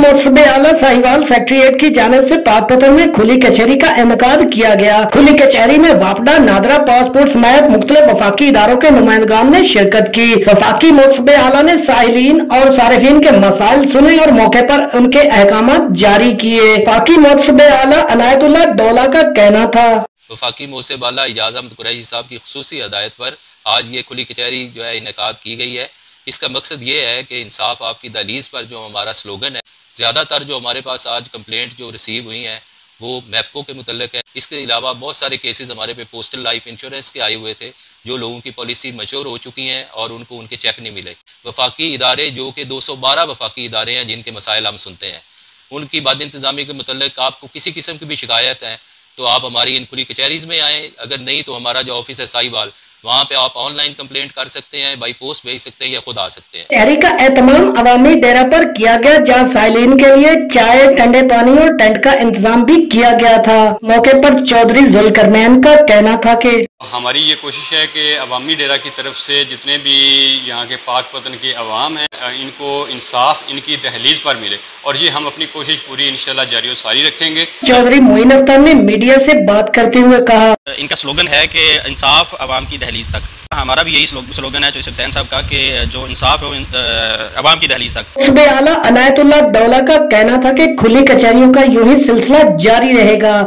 मोतसबे आला साहिवाल सेक्रेटेरिएट की जानिब से पाकपतन में खुली कचहरी का इनेकाद किया गया। खुली कचहरी में वापडा, नादरा, पासपोर्ट समेत मुख्तलिफ वफाकी इदारों के नुमाइंदगान ने शिरकत की। वफाकी मोतसबे आला ने साइलीन और सारिफीन के मसाइल सुने और मौके पर उनके अहकामात जारी किए। वफाकी मोतसबे आला अनायतुल्लाह डोला का कहना था, वफाकी मोतसब आला इजाज़ अहमद कुरैशी साहब की खुसूसी हदायत पर आज ये खुली कचहरी जो है इनेकाद की गई है। इसका मकसद ये है कि इंसाफ आपकी दहलीज पर जो हमारा स्लोगन है, ज़्यादातर जो हमारे पास आज कंप्लेंट जो रिसीव हुई हैं वो मैप्को के मुतल्लिक है। इसके अलावा बहुत सारे केसेस हमारे पे पोस्टल लाइफ इंश्योरेंस के आए हुए थे, जो लोगों की पॉलिसी मैच्योर हो चुकी हैं और उनको उनके चेक नहीं मिले। वफाकी इदारे जो कि 212 वफाकी इदारे हैं जिनके मसाइल हम सुनते हैं, उनकी बाद इंतज़ामी के मुतल्लिक आपको किसी किस्म की भी शिकायत है तो आप हमारी इन खुली कचहरीज़ में आएँ। अगर नहीं तो हमारा जो ऑफिस है साहिवाल, वहाँ पे आप ऑनलाइन कंप्लेंट कर सकते हैं, बाई पोस्ट भेज सकते हैं या खुद आ सकते हैं। कचहरी का एहतमाम अवामी डेरा पर किया गया, जहाँ साइलिन के लिए चाय, ठंडे पानी और टेंट का इंतजाम भी किया गया था। मौके पर चौधरी जुल्करनैन का कहना था कि हमारी ये कोशिश है कि अवामी डेरा की तरफ से जितने भी यहाँ के पाकपतन के अवाम हैं, इनको इंसाफ इनकी दहलीज पर मिले और ये हम अपनी कोशिश पूरी इंशाल्लाह जारी और सारी रखेंगे। चौधरी मोइन अख्तर ने मीडिया से बात करते हुए कहा, इनका स्लोगन है कि इंसाफ अवाम की दहलीज तक। हमारा भी यही स्लोगन है जो सुल्तान साहब का कि जो इंसाफ है वो अवाम की दहलीज तक। मोतसबे आला अनायतुल्लाह डोला का कहना था कि खुली कचहरियों का यूं ही सिलसिला जारी रहेगा।